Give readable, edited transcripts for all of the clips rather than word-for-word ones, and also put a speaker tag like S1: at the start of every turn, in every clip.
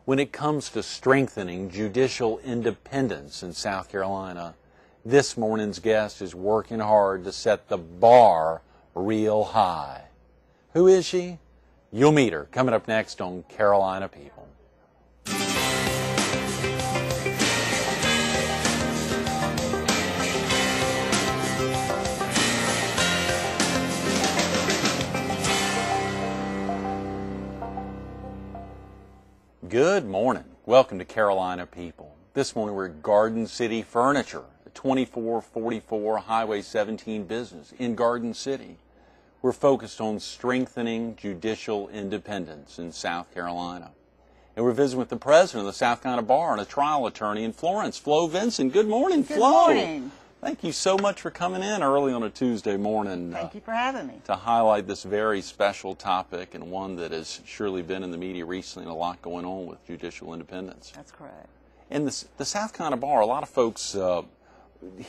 S1: When it comes to strengthening judicial independence in South Carolina, this morning's guest is working hard to set the bar real high. Who is she? You'll meet her coming up next on Carolina People. Good morning. Welcome to Carolina People. This morning we're at Garden City Furniture, a 2444 Highway 17 business in Garden City. We're focused on strengthening judicial independence in South Carolina. And we're visiting with the president of the South Carolina Bar and a trial attorney in Florence, Flo Vinson. Good morning, Flo.
S2: Good morning.
S1: Thank you so much for coming in early on a Tuesday morning.
S2: Thank you for having me.
S1: To highlight this very special topic and one that has surely been in the media recently and a lot going on with judicial independence.
S2: That's correct.
S1: And the South Carolina Bar, a lot of folks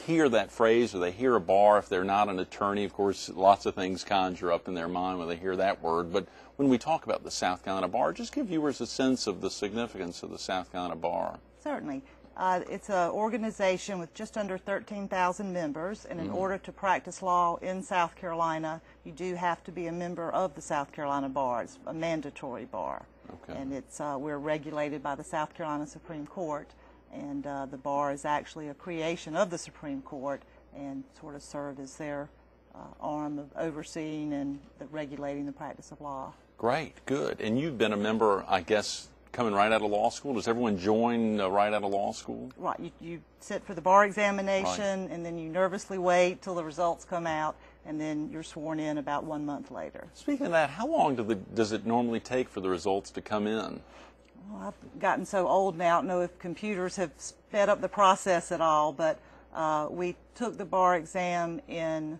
S1: hear that phrase, or they hear a bar if they're not an attorney. Of course, lots of things conjure up in their mind when they hear that word. But when we talk about the South Carolina Bar, just give viewers a sense of the significance of the South Carolina Bar.
S2: Certainly. It's an organization with just under 13,000 members, and in order to practice law in South Carolina, you do have to be a member of the South Carolina Bar. It's a mandatory bar.
S1: Okay.
S2: And we're regulated by the South Carolina Supreme Court, and the bar is actually a creation of the Supreme Court and sort of served as their arm of overseeing and regulating the practice of law.
S1: Great, good. And you've been a member, I guess, coming right out of law school? Does everyone join right out of law school?
S2: Right. You sit for the bar examination, right, and then you nervously wait till the results come out, and then you're sworn in about 1 month later.
S1: Speaking of that, how long does it normally take for the results to come in?
S2: Well, I've gotten so old now, I don't know if computers have sped up the process at all, but we took the bar exam in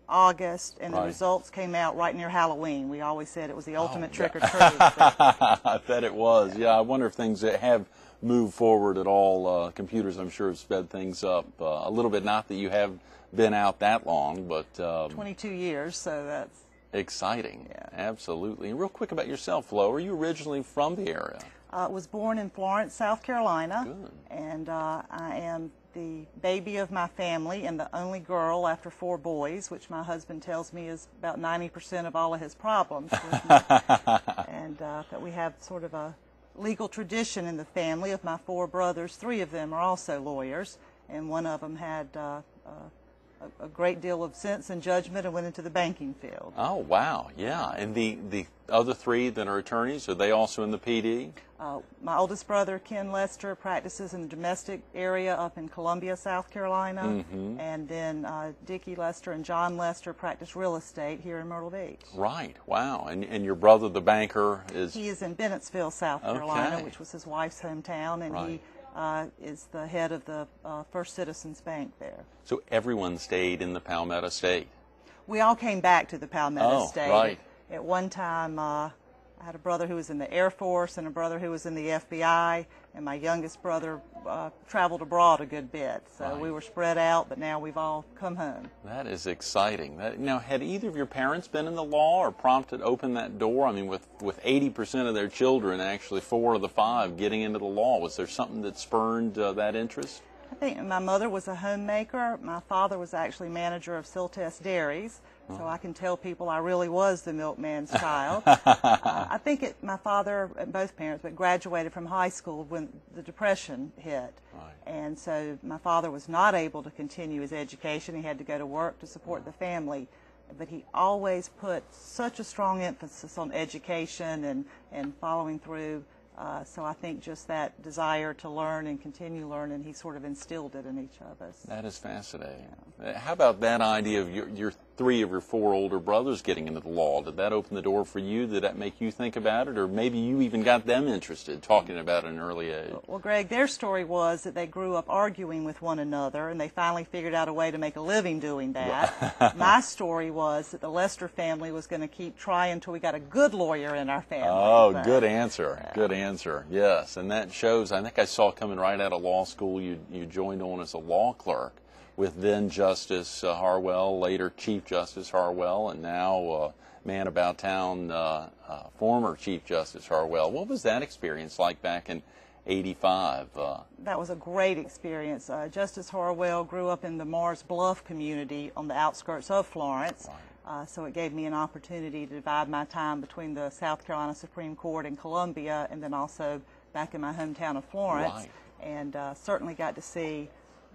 S2: August, and the results came out right near Halloween. We always said it was the ultimate trick or treat.
S1: I bet it was. Yeah, I wonder if things that have moved forward at all. Computers, I'm sure, have sped things up a little bit. Not that you have been out that long, but
S2: 22 years, so that's
S1: exciting.
S2: Yeah.
S1: Absolutely. And real quick about yourself, Flo. Are you originally from the area?
S2: I was born in Florence, South Carolina.
S1: Good.
S2: And I am the baby of my family and the only girl after 4 boys, which my husband tells me is about 90% of all of his problems. And that we have sort of a legal tradition in the family. Of my 4 brothers, 3 of them are also lawyers, and one of them had a great deal of sense and judgment and went into the banking field.
S1: Oh, wow. Yeah. And the other 3 that are attorneys, are they also in the PD?
S2: My oldest brother, Ken Lester, practices in the domestic area up in Columbia, South Carolina. And then Dickie Lester and John Lester practice real estate here in Myrtle Beach.
S1: Right. Wow. And your brother, the banker, is? He
S2: is in Bennettsville, South Carolina,
S1: Okay.
S2: which was his wife's hometown, and
S1: Right.
S2: he is the head of the First Citizens Bank there.
S1: So everyone stayed in the Palmetto State?
S2: We all came back to the Palmetto State.
S1: Right.
S2: At one time, I had a brother who was in the Air Force and a brother who was in the FBI, and my youngest brother traveled abroad a good bit. So we were spread out, but now we've all come home.
S1: That is exciting. Now, had either of your parents been in the law or prompted open that door? I mean, with 80% of their children, actually 4 of the 5 getting into the law, was there something that spurned that interest?
S2: I think my mother was a homemaker. My father was actually manager of Siltest Dairies, so I can tell people I really was the milkman's child. I think my father, both parents, but graduated from high school when the Depression hit.
S1: Right.
S2: And so my father was not able to continue his education. He had to go to work to support the family. But he always put such a strong emphasis on education and following through. So I think just that desire to learn and continue learning, he sort of instilled it in each of us.
S1: That is fascinating. Yeah. How about that idea of your 3 of your 4 older brothers getting into the law? Did that open the door for you? Did that make you think about it? Or maybe you even got them interested, talking about it at an early age?
S2: Well, Greg, their story was that they grew up arguing with one another, and they finally figured out a way to make a living doing that. My story was that the Lester family was going to keep trying until we got a good lawyer in our family.
S1: Oh, good answer. Yeah. Good answer. Yes, and that shows, I think I saw coming right out of law school, you joined on as a law clerk with then Justice Harwell, later Chief Justice Harwell, and now man about town, former Chief Justice Harwell. What was that experience like back in '85?
S2: That was a great experience. Justice Harwell grew up in the Mars Bluff community on the outskirts of Florence.
S1: Right.
S2: So it gave me an opportunity to divide my time between the South Carolina Supreme Court in Columbia and then also back in my hometown of Florence.
S1: Right.
S2: And certainly got to see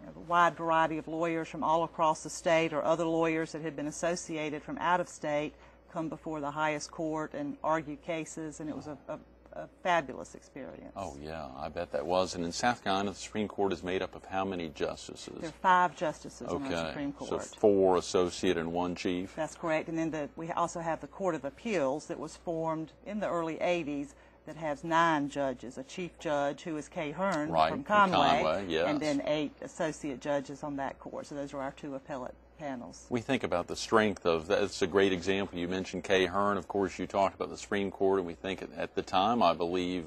S2: a wide variety of lawyers from all across the state or other lawyers that had been associated from out of state come before the highest court and argue cases, and it was a fabulous experience.
S1: Oh, yeah, I bet that was. And in South Carolina, the Supreme Court is made up of how many justices?
S2: There are 5 justices on the Supreme Court.
S1: So 4 associate and 1 chief?
S2: That's correct. And then we also have the Court of Appeals that was formed in the early 80s that has 9 judges, a chief judge who is Kay Hearn from Conway,
S1: yes.
S2: and then 8 associate judges on that court. So those are our 2 appellate panels.
S1: We think about the strength of that. It's a great example. You mentioned Kay Hearn. Of course, you talked about the Supreme Court, and we think at the time, I believe,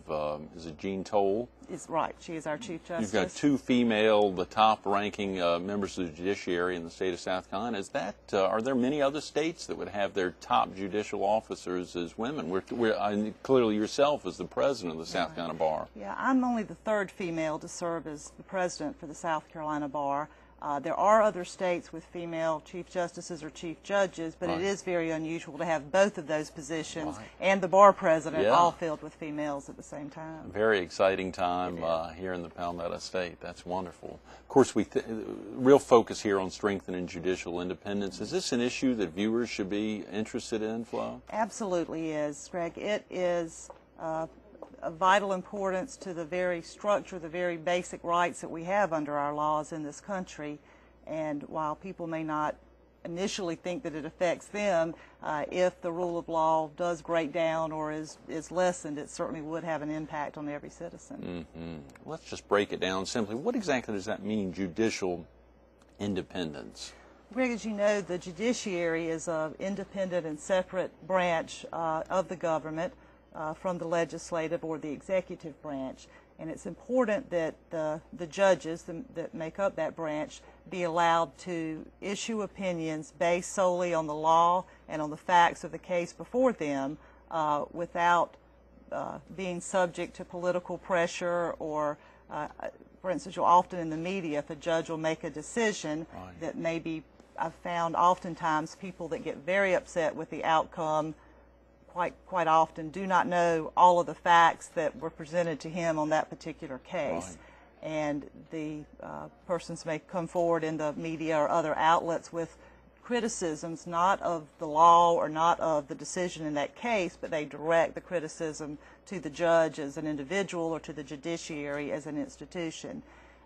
S1: is it Jean Toll?
S2: Is right. She is our Chief Justice.
S1: You've got 2 female, the top-ranking members of the judiciary in the state of South Carolina. Is that? Are there many other states that would have their top judicial officers as women? Clearly, yourself as the president of the South Carolina Bar.
S2: Yeah, I'm only the 3rd female to serve as the president for the South Carolina Bar. There are other states with female chief justices or chief judges, but it is very unusual to have both of those positions and the bar president all filled with females at the same time.
S1: Very exciting time here in the Palmetto State. That's wonderful. Of course, real focus here on strengthening judicial independence. Is this an issue that viewers should be interested in, Flo?
S2: Absolutely is, Greg. It is of vital importance to the very structure, the very basic rights that we have under our laws in this country. And while people may not initially think that it affects them, if the rule of law does break down or is lessened, it certainly would have an impact on every citizen.
S1: Mm-hmm. Let's just break it down simply. What exactly does that mean, judicial independence?
S2: Greg, as you know, the judiciary is an independent and separate branch of the government from the legislative or the executive branch. And it's important that the judges that make up that branch be allowed to issue opinions based solely on the law and on the facts of the case before them without being subject to political pressure or, for instance, you'll often in the media, if a judge will make a decision that maybe I've found oftentimes people that get very upset with the outcome quite often do not know all of the facts that were presented to him on that particular case. And the persons may come forward in the media or other outlets with criticisms not of the law or not of the decision in that case, but they direct the criticism to the judge as an individual or to the judiciary as an institution.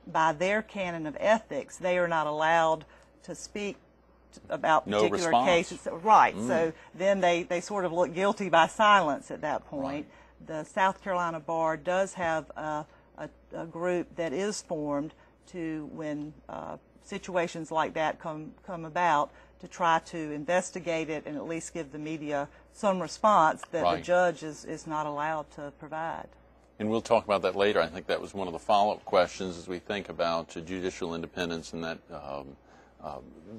S2: By their canon of ethics, they are not allowed to speak about particular cases. Right. So then they sort of look guilty by silence at that point. The South Carolina Bar does have a group that is formed to, when situations like that come about, to try to investigate it and at least give the media some response that the judge is not allowed to provide.
S1: And we'll talk about that later. I think that was one of the follow-up questions as we think about judicial independence and that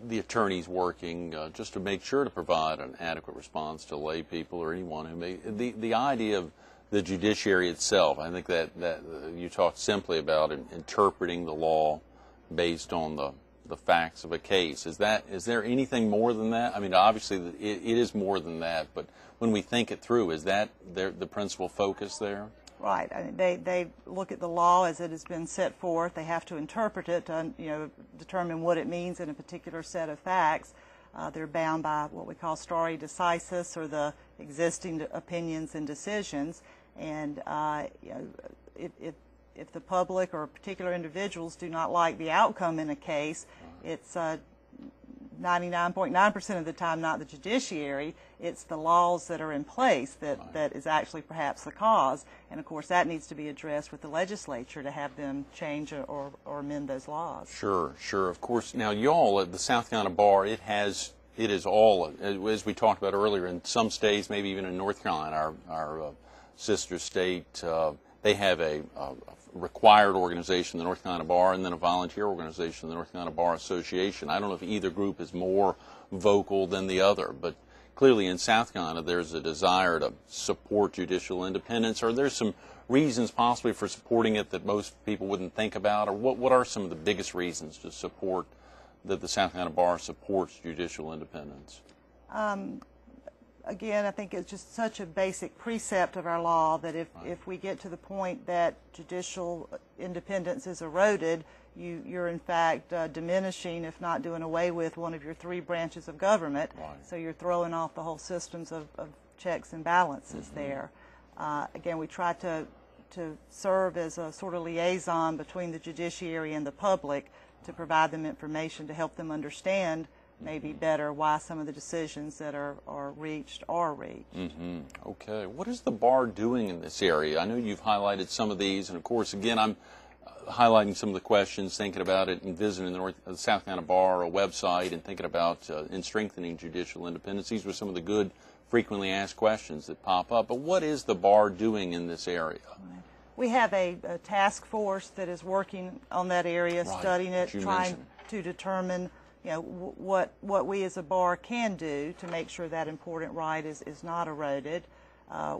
S1: the attorneys working just to make sure to provide an adequate response to lay people or anyone who may. The idea of the judiciary itself, I think that you talked simply about interpreting the law based on the facts of a case. Is there anything more than that? I mean, obviously it is more than that, but when we think it through, is that the principal focus there?
S2: Right. I mean, they look at the law as it has been set forth. They have to interpret it to determine what it means in a particular set of facts. They're bound by what we call stare decisis, or the existing opinions and decisions. And if the public or particular individuals do not like the outcome in a case, it's 99.9% of the time not the judiciary, it's the laws that are in place that is actually perhaps the cause. And of course that needs to be addressed with the legislature to have them change or amend those laws. Sure.
S1: Of course, now y'all at the South Carolina Bar, it is all, as we talked about earlier, in some states, maybe even in North Carolina, our sister state, they have a required organization, the North Carolina Bar, and then a volunteer organization, the North Carolina Bar Association. I don't know if either group is more vocal than the other, but clearly in South Carolina there's a desire to support judicial independence. Are there some reasons possibly for supporting it that most people wouldn't think about? Or what are some of the biggest reasons to support that the South Carolina Bar supports judicial independence?
S2: Again, I think it's just such a basic precept of our law that if we get to the point that judicial independence is eroded, you're in fact diminishing, if not doing away with, one of your three branches of government.
S1: Right.
S2: So you're throwing off the whole systems of checks and balances there. Again, we try to serve as a sort of liaison between the judiciary and the public to provide them information to help them understand maybe better why some of the decisions that are reached are reached.
S1: Okay. What is the bar doing in this area? I know you've highlighted some of these, and of course, again, I'm highlighting some of the questions, thinking about it, and visiting the South Carolina Bar, a website, and thinking about in strengthening judicial independence. These were some of the good, frequently asked questions that pop up. But what is the bar doing in this area?
S2: We have a task force that is working on that area, studying it, trying to determine what we as a bar can do to make sure that important right is not eroded.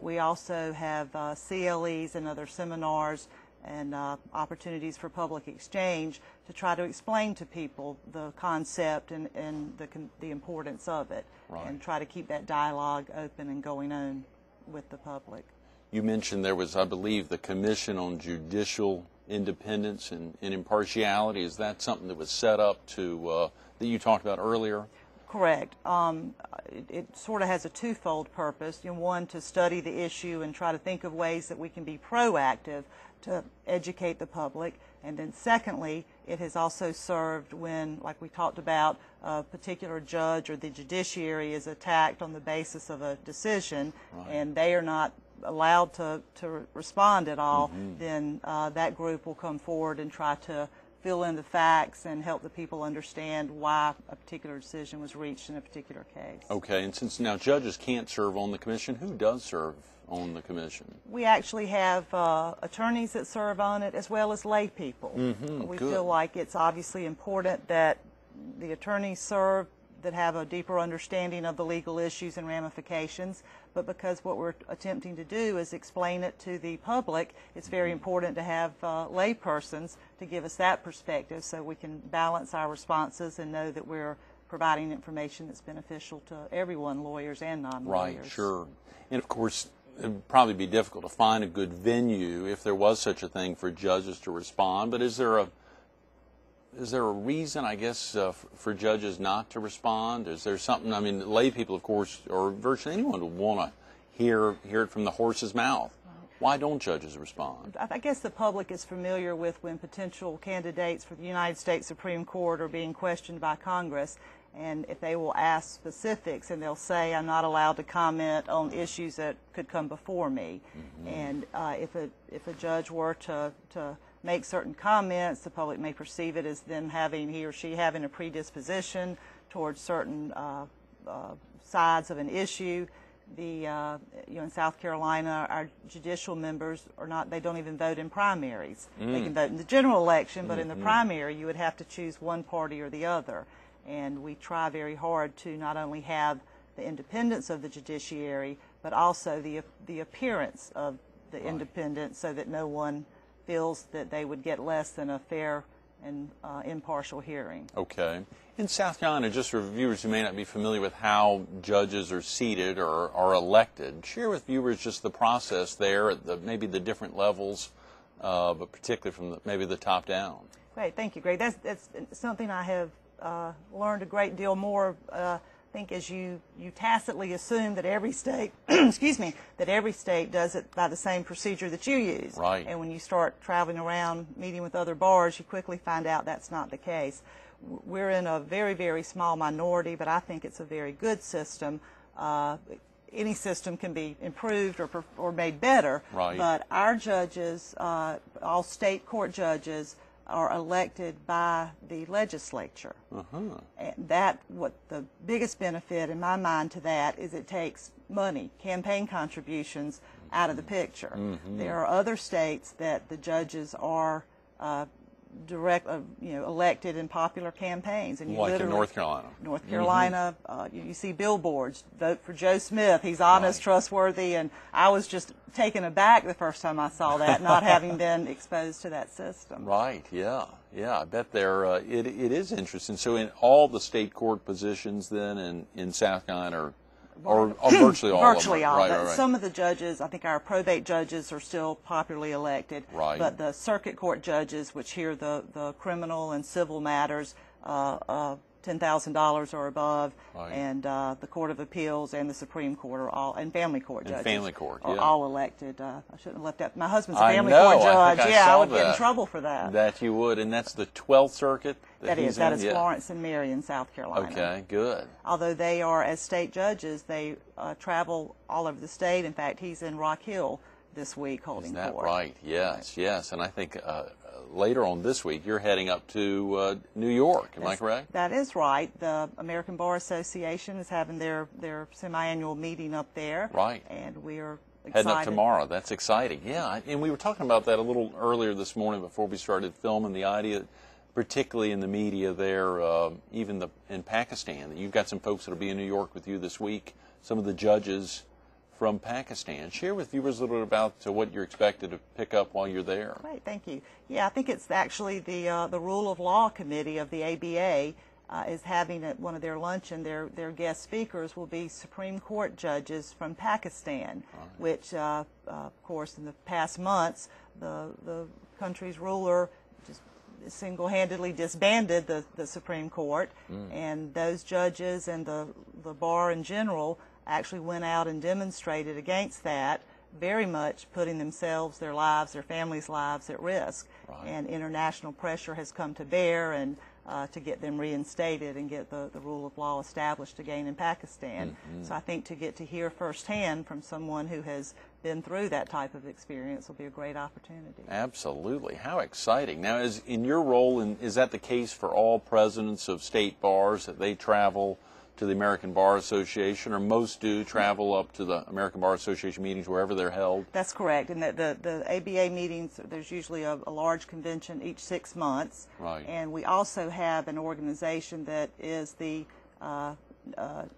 S2: We also have CLEs and other seminars and opportunities for public exchange to try to explain to people the concept and the importance of it, and try to keep that dialogue open and going on with the public.
S1: You mentioned there was, I believe, the Commission on Judicial Independence and Impartiality. Is that something that was set up to that you talked about earlier?
S2: Correct. It sort of has a twofold purpose. One, to study the issue and try to think of ways that we can be proactive to educate the public. And then secondly, it has also served when, like we talked about, a particular judge or the judiciary is attacked on the basis of a decision, and they are not allowed to respond at all, then that group will come forward and try to fill in the facts and help the people understand why a particular decision was reached in a particular case. Okay,
S1: and since now judges can't serve on the commission, who does serve on the commission?
S2: We actually have attorneys that serve on it as well as lay people. We feel like it's obviously important that the attorneys serve that have a deeper understanding of the legal issues and ramifications, but because what we're attempting to do is explain it to the public, it's very important to have lay persons to give us that perspective so we can balance our responses and know that we're providing information that's beneficial to everyone, lawyers and non-lawyers.
S1: Right, sure. And of course, it would probably be difficult to find a good venue if there was such a thing for judges to respond, but is there a reason, I guess, for judges not to respond? Is there something, I mean, lay people, of course, or virtually anyone would want to hear it from the horse's mouth. Why don't judges respond?
S2: I guess the public is familiar with when potential candidates for the United States Supreme Court are being questioned by Congress, and if they will ask specifics and they'll say, I'm not allowed to comment on issues that could come before me. And if a judge were to make certain comments, the public may perceive it as them he or she having a predisposition towards certain sides of an issue. In South Carolina, our judicial members they don't even vote in primaries. They can vote in the general election, but in the primary you would have to choose one party or the other. And we try very hard to not only have the independence of the judiciary, but also the appearance of the independence, so that no one feels that they would get less than a fair and impartial hearing. Okay.
S1: In South Carolina, just for viewers who may not be familiar with how judges are seated or are elected, share with viewers just the process there at maybe the different levels, but particularly from maybe the top down.
S2: Great, thank you, Greg. That's something I have learned a great deal more. I think as you tacitly assume that every state, that every state does it by the same procedure that you use.
S1: Right.
S2: And when you start traveling around meeting with other bars, you quickly find out that's not the case. We're in a very, very small minority, but I think it's a very good system. Any system can be improved or made better.
S1: Right.
S2: But our judges, all state court judges, are elected by the legislature. And what the biggest benefit in my mind to that is it takes money, campaign contributions, out of the picture. There are other states that the judges are elected in popular campaigns. And you
S1: like in
S2: literally,
S1: North Carolina.
S2: North Carolina, you see billboards, vote for Joe Smith. He's honest,
S1: Right.
S2: trustworthy, and I was just taken aback the first time I saw that, not having been exposed to that system.
S1: Right, yeah. I bet it is interesting. So in all the state court positions then in South Carolina or virtually all
S2: Virtually
S1: of them.
S2: all.
S1: Right,
S2: But
S1: right.
S2: some of the judges, I think our probate judges are still popularly elected.
S1: Right.
S2: But the circuit court judges, which hear the criminal and civil matters, $10,000 or above,
S1: Right.
S2: and the Court of Appeals and the Supreme Court are all, and family court judges
S1: family court,
S2: are
S1: yeah.
S2: all elected. I shouldn't have left that. My husband's a
S1: I
S2: family
S1: know,
S2: court
S1: I
S2: judge.
S1: think I
S2: I
S1: saw
S2: would get in
S1: that.
S2: trouble for that.
S1: That you would, and that's the 12th Circuit?
S2: That
S1: he's
S2: is
S1: in? Yeah.
S2: Florence and Marion, South Carolina.
S1: Okay, good.
S2: Although they are, as state judges, they travel all over the state. In fact, he's in Rock Hill this week holding
S1: Is that
S2: court.
S1: right? Yes, yes. And I think later on this week you're heading up to New York. Am I correct?
S2: That is right. The American Bar Association is having their semi-annual meeting up there.
S1: Right.
S2: And we are excited.
S1: Heading up tomorrow. That's exciting. Yeah, and we were talking about that a little earlier this morning before we started filming, the idea, particularly in the media there, even in Pakistan, that you've got some folks that will be in New York with you this week, some of the judges from Pakistan. Share with viewers a little bit about what you're expected to pick up while you're there.
S2: Great, thank you. Yeah, I think it's actually the Rule of Law Committee of the ABA is having at one of their luncheon, their guest speakers will be Supreme Court judges from Pakistan, which, of course, in the past months, the country's ruler just single-handedly disbanded the Supreme Court, and those judges and the bar in general actually went out and demonstrated against that, very much putting themselves, their lives, their families' lives at risk.
S1: Right.
S2: And international pressure has come to bear and to get them reinstated and get the rule of law established again in Pakistan. So I think to get to hear firsthand from someone who has been through that type of experience will be a great opportunity.
S1: Absolutely. How exciting. Now, in your role, is that the case for all presidents of state bars, that they travel to the American Bar Association, or most do travel up to the American Bar Association meetings wherever they're held?
S2: That's correct. And the ABA meetings, there's usually a large convention each 6 months.
S1: Right.
S2: And we also have an organization that is the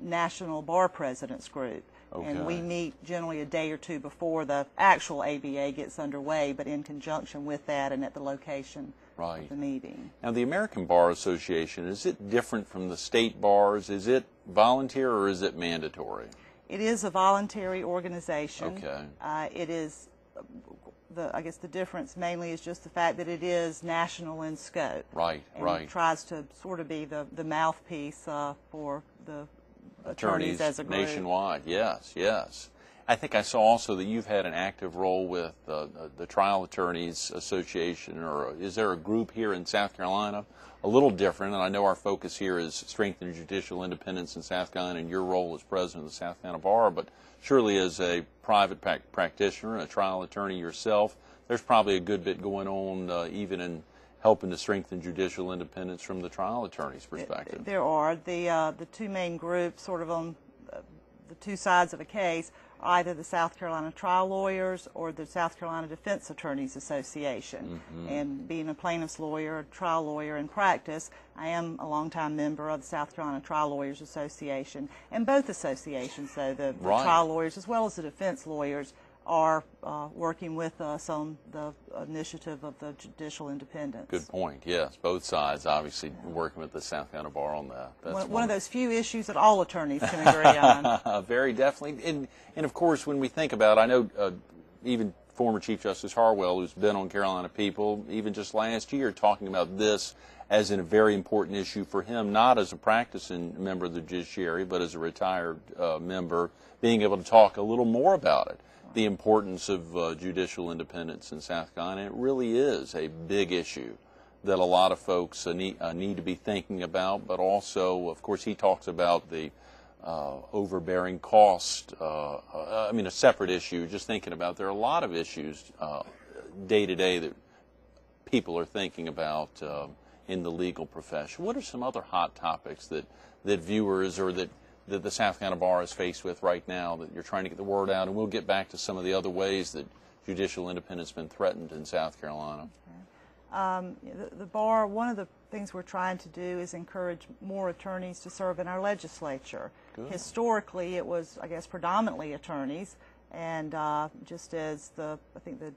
S2: National Bar Presidents Group.
S1: Okay.
S2: And we meet generally a day or two before the actual ABA gets underway, but in conjunction with that and at the location
S1: Right.
S2: of the meeting.
S1: Now, the American Bar Association, is it different from the state bars? Is it volunteer or is it mandatory?
S2: It is a voluntary organization.
S1: Okay.
S2: It is, I guess the difference mainly is just the fact that it is national in scope.
S1: Right,
S2: And
S1: right.
S2: it tries to sort of be the mouthpiece for the attorneys as a group.
S1: nationwide. Yes, yes. I think I saw also that you've had an active role with the Trial Attorneys Association, or is there a group here in South Carolina? A little different, and I know our focus here is strengthening judicial independence in South Carolina and your role as president of the South Carolina Bar, but surely as a private practitioner and a trial attorney yourself, there's probably a good bit going on even in helping to strengthen judicial independence from the trial attorney's perspective.
S2: There are. The two main groups sort of on the two sides of a case, either the South Carolina Trial Lawyers or the South Carolina Defense Attorneys Association. And being a plaintiff's lawyer, a trial lawyer in practice, I am a longtime member of the South Carolina Trial Lawyers Association. And both associations, though, the
S1: Right.
S2: trial lawyers as well as the defense lawyers, are working with us on the initiative of the judicial independence.
S1: Good point. Yes, both sides obviously working with the South Carolina Bar on that. That's
S2: One of those few issues that all attorneys can agree on.
S1: Very definitely. And of course, when we think about, I know even former Chief Justice Harwell, who's been on Carolina People, even just last year, talking about this as a very important issue for him, not as a practicing member of the judiciary, but as a retired member, being able to talk a little more about it. The importance of judicial independence in South Carolina. It really is a big issue that a lot of folks need to be thinking about, but also, of course, he talks about the overbearing cost. I mean, a separate issue, just thinking about, there are a lot of issues day to day that people are thinking about in the legal profession. What are some other hot topics that viewers or that the South Carolina Bar is faced with right now that you're trying to get the word out? And we'll get back to some of the other ways that judicial independence has been threatened in South Carolina.
S2: The bar, one of the things we're trying to do is encourage more attorneys to serve in our legislature.
S1: Good.
S2: Historically, it was, I guess, predominantly attorneys, and just as I think the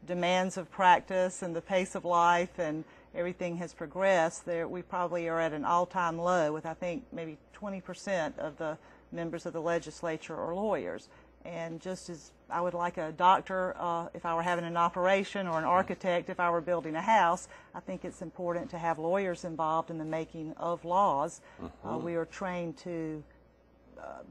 S2: demands of practice and the pace of life and everything has progressed, we probably are at an all-time low with, I think, maybe 20% of the members of the legislature are lawyers. And just as I would like a doctor if I were having an operation, or an architect if I were building a house, I think it's important to have lawyers involved in the making of laws. We are trained to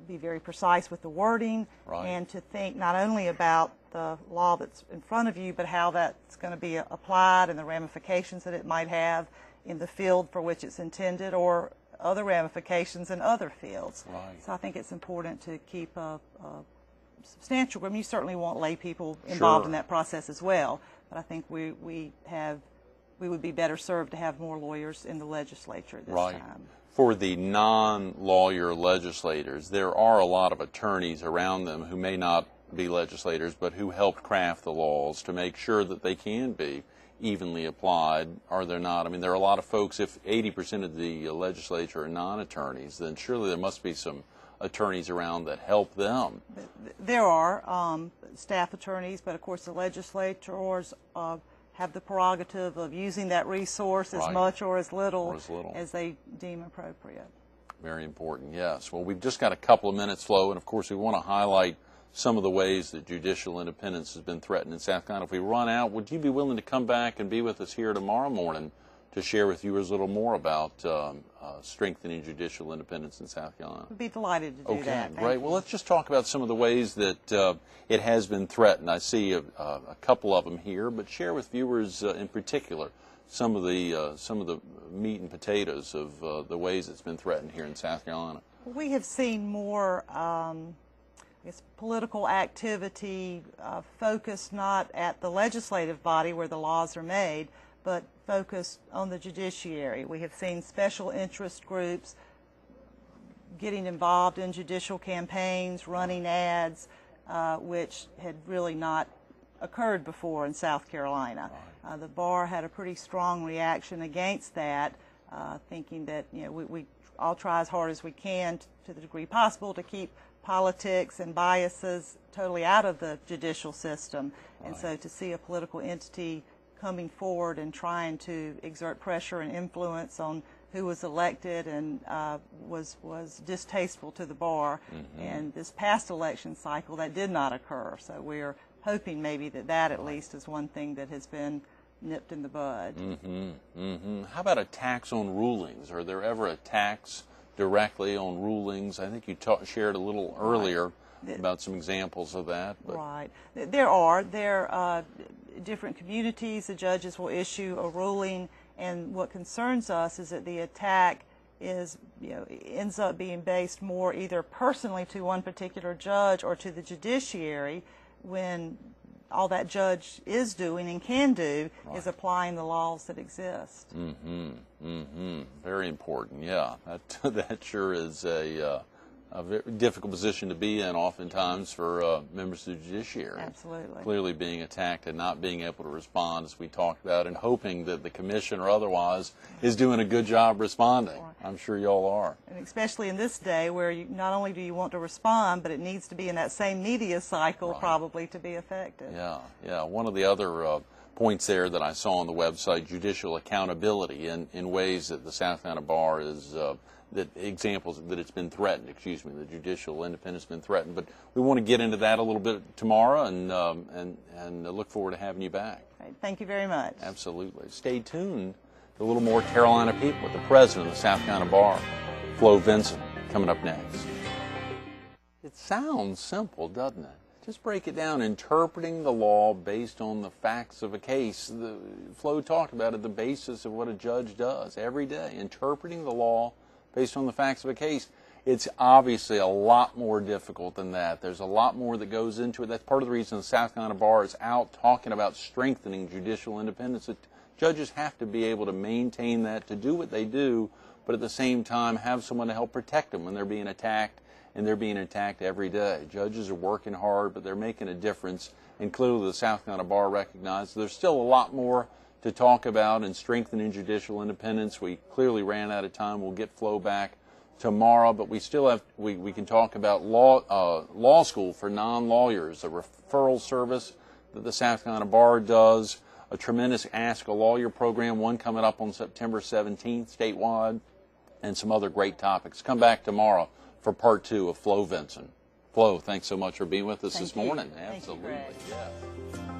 S2: be very precise with the wording,
S1: right,
S2: and to think not only about the law that's in front of you, but how that's going to be applied and the ramifications that it might have in the field for which it's intended, or other ramifications in other fields.
S1: Right.
S2: So I think it's important to keep a substantial group. You certainly want lay people involved in that process as well, but I think we would be better served to have more lawyers in the legislature at this time.
S1: For the non-lawyer legislators, there are a lot of attorneys around them who may not be legislators, but who help craft the laws to make sure that they can be evenly applied. Are there not? I mean, there are a lot of folks. If 80% of the legislature are non-attorneys, then surely there must be some attorneys around that help them.
S2: There are staff attorneys, but of course the legislators have the prerogative of using that resource as much or as little as they deem appropriate.
S1: Very important, yes. Well, we've just got a couple of minutes, Flo, and of course we want to highlight some of the ways that judicial independence has been threatened in South Carolina. If we run out, would you be willing to come back and be with us here tomorrow morning to share with viewers a little more about strengthening judicial independence in South Carolina?
S2: I'd be delighted to do that.
S1: Okay, great. Well, let's just talk about some of the ways that it has been threatened. I see a couple of them here, but share with viewers in particular some of the meat and potatoes of the ways it's been threatened here in South Carolina.
S2: We have seen more political activity focused not at the legislative body where the laws are made, but focused on the judiciary. We have seen special interest groups getting involved in judicial campaigns, running ads, which had really not occurred before in South Carolina. The bar had a pretty strong reaction against that, thinking that we all try as hard as we can to the degree possible to keep politics and biases totally out of the judicial system. And so to see a political entity coming forward and trying to exert pressure and influence on who was elected and was distasteful to the bar. And this past election cycle, that did not occur. So we're hoping maybe that at least is one thing that has been nipped in the bud.
S1: How about attacks on rulings? Are there ever attacks directly on rulings? I think you shared a little earlier about some examples of that. But.
S2: Right. There are different communities. The judges will issue a ruling, and what concerns us is that the attack is, ends up being based more either personally to one particular judge or to the judiciary, when all that judge is doing and can do is applying the laws that exist.
S1: Very important, yeah. That sure is a very difficult position to be in oftentimes for members of the judiciary.
S2: Absolutely. Clearly
S1: being attacked and not being able to respond, as we talked about, and hoping that the commission or otherwise is doing a good job responding. I'm sure y'all are.
S2: And especially in this day where not only do you want to respond, but it needs to be in that same media cycle probably to be effective.
S1: Yeah. One of the other points there that I saw on the website, judicial accountability in ways that the South Carolina Bar is examples that it's been threatened, the judicial independence has been threatened. But we want to get into that a little bit tomorrow and look forward to having you back.
S2: Right. Thank you very much.
S1: Absolutely. Stay tuned to a little more Carolina People with the president of the South Carolina Bar, Flo Vinson, coming up next. It sounds simple, doesn't it? Just break it down, interpreting the law based on the facts of a case. Flo talked about it, the basis of what a judge does every day, interpreting the law based on the facts of a case. It's obviously a lot more difficult than that. There's a lot more that goes into it. That's part of the reason the South Carolina Bar is out talking about strengthening judicial independence. Judges have to be able to maintain that, to do what they do, but at the same time have someone to help protect them when they're being attacked, and they're being attacked every day. Judges are working hard, but they're making a difference, and clearly the South Carolina Bar recognizes there's still a lot more to talk about and strengthening judicial independence. We clearly ran out of time. We'll get Flo back tomorrow, but we still have, we can talk about law school for non-lawyers, a referral service that the South Carolina Bar does, a tremendous Ask a Lawyer program, one coming up on September 17th statewide, and some other great topics. Come back tomorrow for part 2 of Flo Vinson. Flo, thanks so much for being with us this morning.
S2: Thank
S1: Absolutely.
S2: You, Greg.
S1: Yeah.